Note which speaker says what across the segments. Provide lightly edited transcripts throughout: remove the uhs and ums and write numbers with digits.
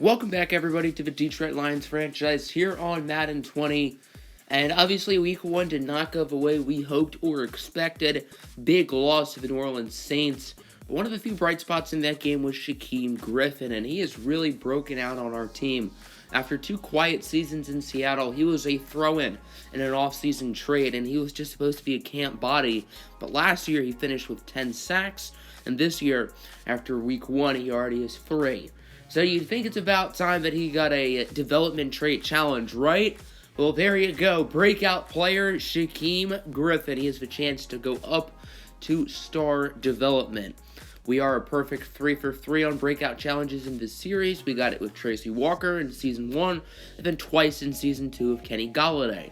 Speaker 1: Welcome back, everybody, to the Detroit Lions franchise here on Madden 20. And obviously, Week 1 did not go the way we hoped or expected. Big loss to the New Orleans Saints. But one of the few bright spots in that game was Shaquem Griffin, and he has really broken out on our team. After 2 quiet seasons in Seattle, he was a throw-in in an off-season trade, and he was just supposed to be a camp body. But last year, he finished with 10 sacks, and this year, after Week 1, he already has 3. So you'd think it's about time that he got a development trait challenge, right? Well, there you go. Breakout player Shaquem Griffin. He has the chance to go up to star development. We are a perfect 3 for 3 on breakout challenges in this series. We got it with Tracy Walker in Season 1, and then twice in Season 2 of Kenny Golladay.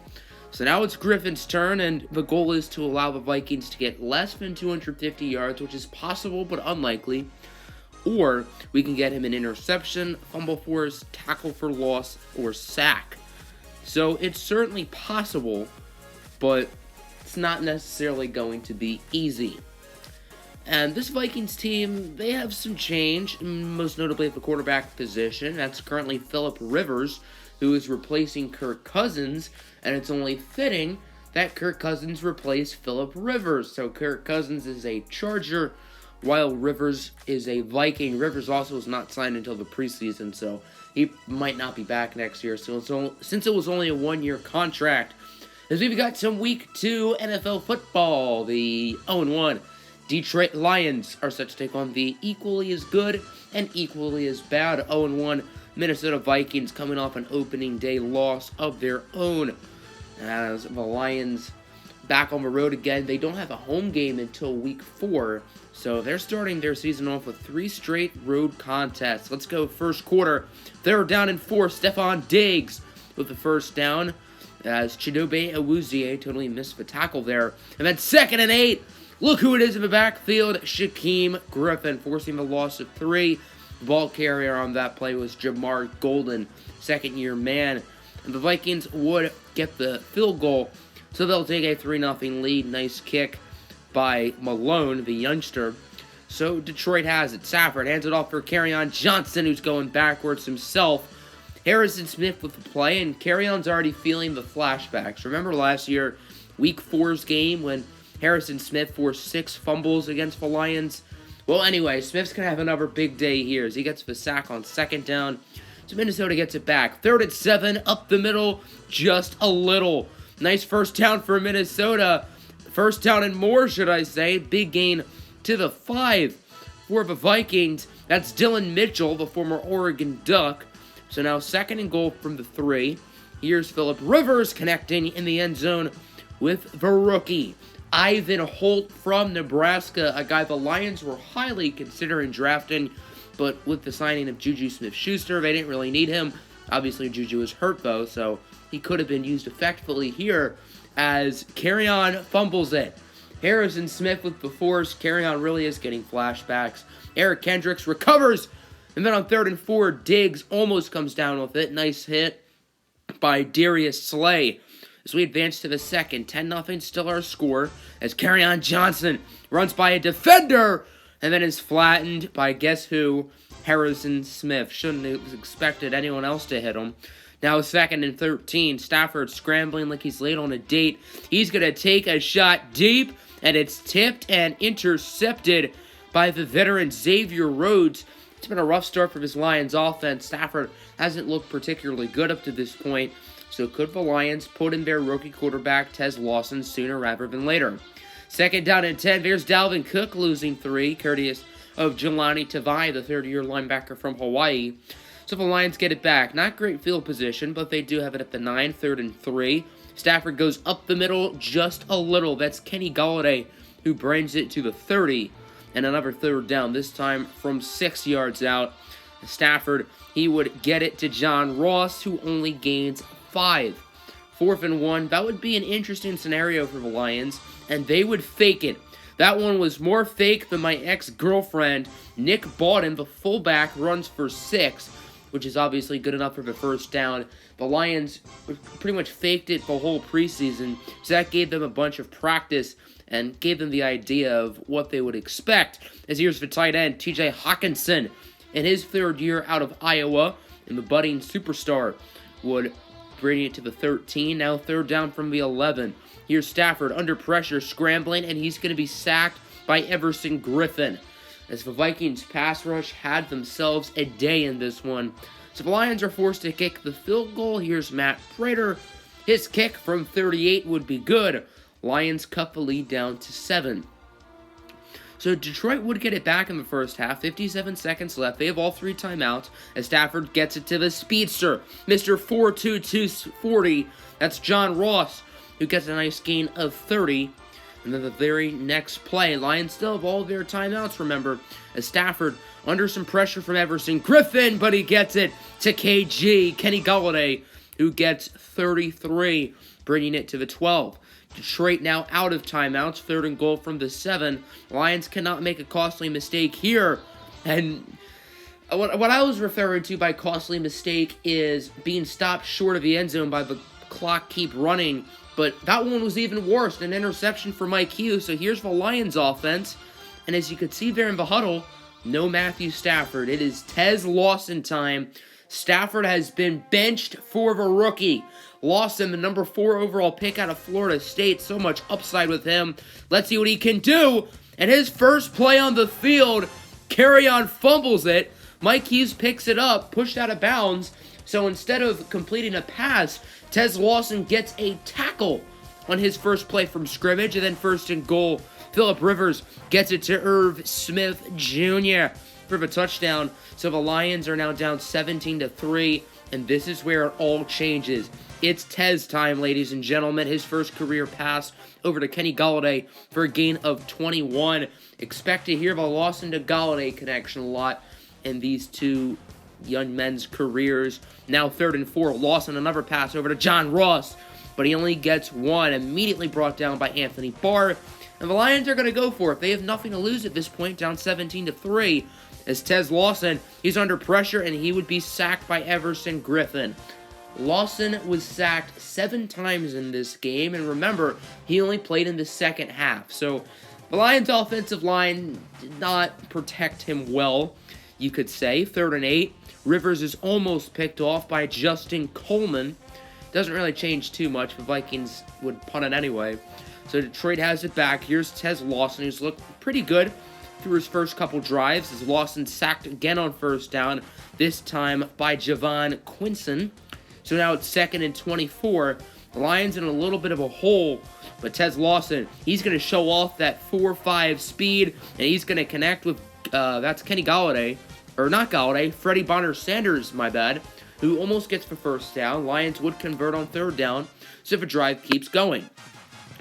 Speaker 1: So now it's Griffin's turn, and the goal is to allow the Vikings to get less than 250 yards, which is possible but unlikely. Or we can get him an interception, fumble force, tackle for loss, or sack. So it's certainly possible, but it's not necessarily going to be easy. And this Vikings team, they have some change, most notably at the quarterback position. That's currently Philip Rivers, who is replacing Kirk Cousins, and it's only fitting that Kirk Cousins replace Philip Rivers. So Kirk Cousins is a Charger, while Rivers is a Viking. Rivers also was not signed until the preseason, so he might not be back next year. So since it was only a 1-year contract, as we've got some Week 2 NFL football, the 0-1 Detroit Lions are set to take on the equally as good and equally as bad 0-1 Minnesota Vikings, coming off an opening day loss of their own. As the Lions back on the road again, they don't have a home game until Week 4, so they're starting their season off with 3 straight road contests. Let's go first quarter. They're down in 4. Stephon Diggs with the first down, as Chidobe Awuzie totally missed the tackle there. And then 2nd and 8. Look who it is in the backfield, Shaquem Griffin, forcing the loss of 3. The ball carrier on that play was Jamar Golden, second-year man. And the Vikings would get the field goal, so they'll take a 3-0 lead. Nice kick by Malone, the youngster. So Detroit has it. Stafford hands it off for Kerryon Johnson, who's going backwards himself. Harrison Smith with the play, and Kerryon's already feeling the flashbacks. Remember last year, Week 4's game, when Harrison Smith forced 6 fumbles against the Lions? Well, anyway, Smith's going to have another big day here as he gets the sack on 2nd down. So Minnesota gets it back. 3rd and 7, up the middle, just a little. Nice first down for Minnesota. First down and more, should I say. Big gain to the 5 for the Vikings. That's Dylan Mitchell, the former Oregon Duck. So now 2nd and goal from the 3. Here's Philip Rivers connecting in the end zone with the rookie, Ivan Holt from Nebraska, a guy the Lions were highly considering drafting, but with the signing of Juju Smith-Schuster, they didn't really need him. Obviously, Juju was hurt, though, so he could have been used effectively here as Kerryon fumbles it. Harrison Smith with the force. Kerryon really is getting flashbacks. Eric Kendricks recovers, and then on 3rd and 4, Diggs almost comes down with it. Nice hit by Darius Slay. As we advance to the 2nd, 10-0 still our score, as Kerryon Johnson runs by a defender, and then is flattened by guess who? Harrison Smith. Shouldn't have expected anyone else to hit him. Now 2nd and 13. Stafford scrambling like he's late on a date. He's going to take a shot deep, and it's tipped and intercepted by the veteran Xavier Rhodes. It's been a rough start for this Lions offense. Stafford hasn't looked particularly good up to this point, so could the Lions put in their rookie quarterback Tez Lawson sooner rather than later? 2nd down and 10. There's Dalvin Cook losing 3, courteous of Jelani Tavai, the 30-year linebacker from Hawaii. So the Lions get it back. Not great field position, but they do have it at the 9, 3rd and 3. Stafford goes up the middle just a little. That's Kenny Golladay, who brings it to the 30. And another 3rd down, this time from 6 yards out. Stafford, he would get it to John Ross, who only gains 5. 4th and 1. That would be an interesting scenario for the Lions, and they would fake it. That one was more fake than my ex-girlfriend. Nick Bawden, the fullback, runs for 6, which is obviously good enough for the first down. The Lions pretty much faked it the whole preseason, so that gave them a bunch of practice and gave them the idea of what they would expect. As here's the tight end, TJ Hawkinson, in his 3rd year out of Iowa, and the budding superstar would bring it to the 13. Now third down from the 11. Here's Stafford under pressure, scrambling, and he's going to be sacked by Everson Griffen, as the Vikings pass rush had themselves a day in this one. So the Lions are forced to kick the field goal. Here's Matt Prater. His kick from 38 would be good. Lions cut the lead down to 7. So Detroit would get it back in the first half. 57 seconds left. They have all 3 timeouts as Stafford gets it to the speedster, Mr. 4.2240. That's John Ross, who gets a nice gain of 30. And then the very next play, Lions still have all their timeouts, remember, as Stafford under some pressure from Everson Griffen, but he gets it to KG, Kenny Golladay, who gets 33, bringing it to the 12. Detroit now out of timeouts, 3rd and goal from the 7. Lions cannot make a costly mistake here. And what I was referring to by costly mistake is being stopped short of the end zone by the clock keep running. But that one was even worse, an interception for Mike Hughes. So here's the Lions offense. And as you can see there in the huddle, no Matthew Stafford. It is Tez Lawson time. Stafford has been benched for the rookie. Lawson, the number 4 overall pick out of Florida State. So much upside with him. Let's see what he can do. And his first play on the field, Kerryon fumbles it. Mike Hughes picks it up, pushed out of bounds. So instead of completing a pass, Tez Lawson gets a tackle on his first play from scrimmage. And then 1st and goal, Phillip Rivers gets it to Irv Smith Jr. for the touchdown. So the Lions are now down 17-3. And this is where it all changes. It's Tez time, ladies and gentlemen. His first career pass over to Kenny Golladay for a gain of 21. Expect to hear the Lawson to Golladay connection a lot in these two young men's careers. Now 3rd and 4. Lawson, another pass over to John Ross, but he only gets 1. Immediately brought down by Anthony Barr. And the Lions are going to go for it. They have nothing to lose at this point, down 17-3. As Tez Lawson, he's under pressure, and he would be sacked by Everson Griffen. Lawson was sacked 7 times in this game, and remember, he only played in the second half. So the Lions' offensive line did not protect him well, you could say. 3rd and 8. Rivers is almost picked off by Justin Coleman. Doesn't really change too much. The Vikings would punt it anyway. So Detroit has it back. Here's Tez Lawson, who's looked pretty good through his first couple drives, as Lawson sacked again on 1st down, this time by Javon Quinson. So now it's 2nd and 24. The Lions in a little bit of a hole, but Tez Lawson, he's going to show off that 4.5 speed, and he's going to connect with, that's Kenny Golladay, or not Golladay, Freddie Bonner-Sanders, my bad, who almost gets the 1st down. Lions would convert on 3rd down, so the drive keeps going.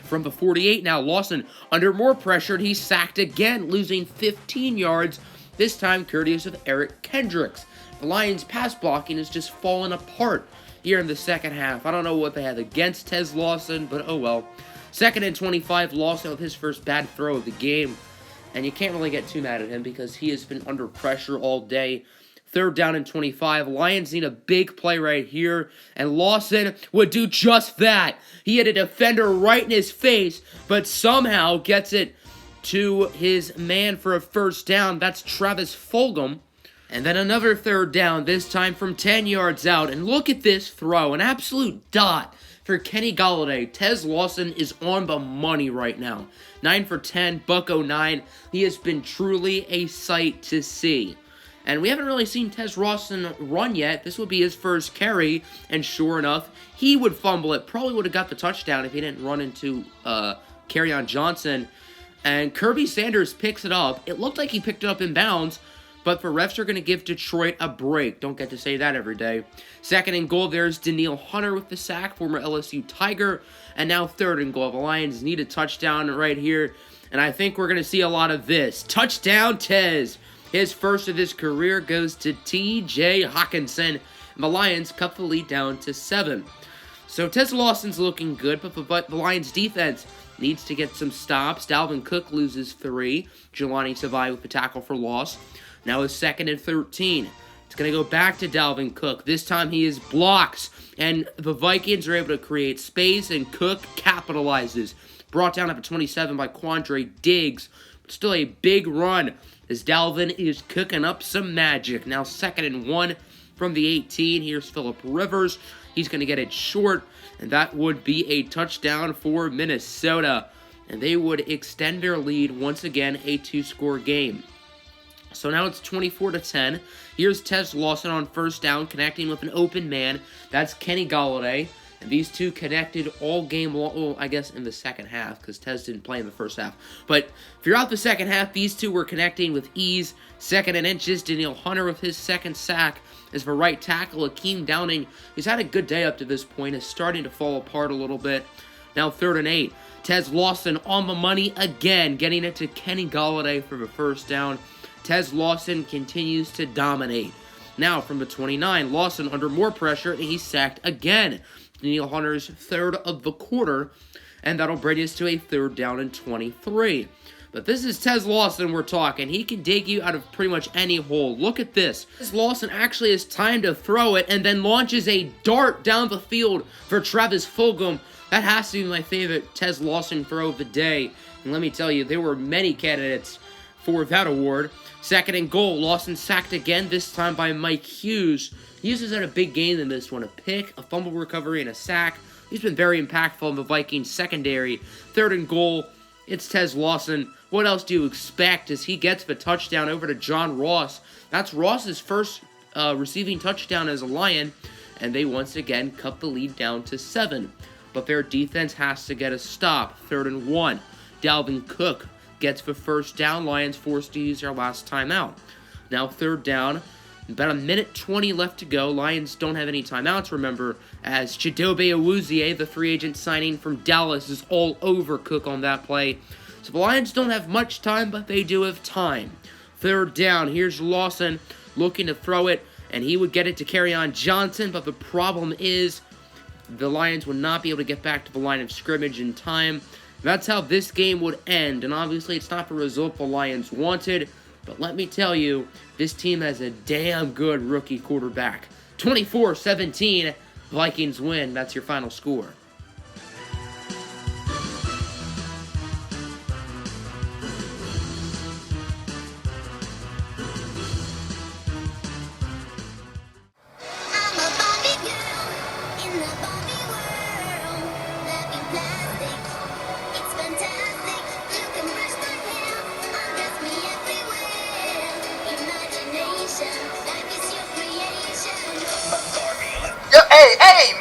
Speaker 1: From the 48 now, Lawson, under more pressure, he's sacked again, losing 15 yards, this time courteous of Eric Kendricks. The Lions' pass blocking is just falling apart here in the second half. I don't know what they had against Tez Lawson, but oh well. 2nd and 25, Lawson with his first bad throw of the game. And you can't really get too mad at him because he has been under pressure all day. 3rd down and 25. Lions need a big play right here, and Lawson would do just that. He had a defender right in his face, but somehow gets it to his man for a 1st down. That's Travis Fulgham. And then another 3rd down, this time from 10 yards out. And look at this throw, an absolute dot for Kenny Golladay. Tez Lawson is on the money right now. 9 for 10, $109. He has been truly a sight to see. And we haven't really seen Tez Lawson run yet. This will be his first carry, and sure enough, he would fumble it. Probably would have got the touchdown if he didn't run into Kerryon Johnson. And Kirby Sanders picks it up. It looked like he picked it up in bounds, but the refs are going to give Detroit a break. Don't get to say that every day. 2nd and goal, there's Danielle Hunter with the sack, former LSU Tiger. And now 3rd and goal. The Lions need a touchdown right here, and I think we're going to see a lot of this. Touchdown, Tez! His first of his career goes to T.J. Hawkinson, and the Lions cut the lead down to 7. So Tez Lawson's looking good, but the Lions' defense needs to get some stops. Dalvin Cook loses 3. Jelani Savai with the tackle for loss. Now it's 2nd and 13. It's going to go back to Dalvin Cook. This time he is blocks, and the Vikings are able to create space, and Cook capitalizes. Brought down at the 27 by Quandre Diggs. Still a big run as Dalvin is cooking up some magic. Now 2nd and 1 from the 18. Here's Phillip Rivers. He's going to get it short, and that would be a touchdown for Minnesota. And they would extend their lead once again, a 2-score game. So now it's 24-10. Here's Tez Lawson on first down, connecting with an open man. That's Kenny Golladay. And these two connected all game long, well, I guess in the second half, because Tez didn't play in the first half. But throughout the second half, these two were connecting with ease. Second and inches, Danielle Hunter with his second sack. As for right tackle, Akeem Downing, he's had a good day up to this point, is starting to fall apart a little bit. Now 3rd and 8. Tez Lawson on the money again, getting it to Kenny Golladay for the first down. Tez Lawson continues to dominate. Now from the 29, Lawson under more pressure, and he's sacked again. Danielle Hunter's 3rd of the quarter, and that'll bring us to a 3rd down and 23. But this is Tez Lawson we're talking. He can dig you out of pretty much any hole. Look at this. Tez Lawson actually has time to throw it and then launches a dart down the field for Travis Fulgham. That has to be my favorite Tez Lawson throw of the day. And let me tell you, there were many candidates for that award. 2nd and goal. Lawson sacked again, this time by Mike Hughes. Hughes has had a big game in this one. A pick, a fumble recovery, and a sack. He's been very impactful in the Vikings secondary. 3rd and goal. It's Tez Lawson. What else do you expect as he gets the touchdown over to John Ross? That's Ross's first receiving touchdown as a Lion, and they once again cut the lead down to 7. But their defense has to get a stop. 3rd and 1. Dalvin Cook gets the first down. Lions forced to use their last timeout. Now 3rd down. About a minute 20 left to go. Lions don't have any timeouts, remember, as Chidobe Awuzie, the free agent signing from Dallas, is all over Cook on that play. So the Lions don't have much time, but they do have time. 3rd down. Here's Lawson looking to throw it, and he would get it to Kerryon Johnson, but the problem is the Lions would not be able to get back to the line of scrimmage in time. That's how this game would end, and obviously it's not the result the Lions wanted, but let me tell you, this team has a damn good rookie quarterback. 24-17, Vikings win. That's your final score.
Speaker 2: Hey,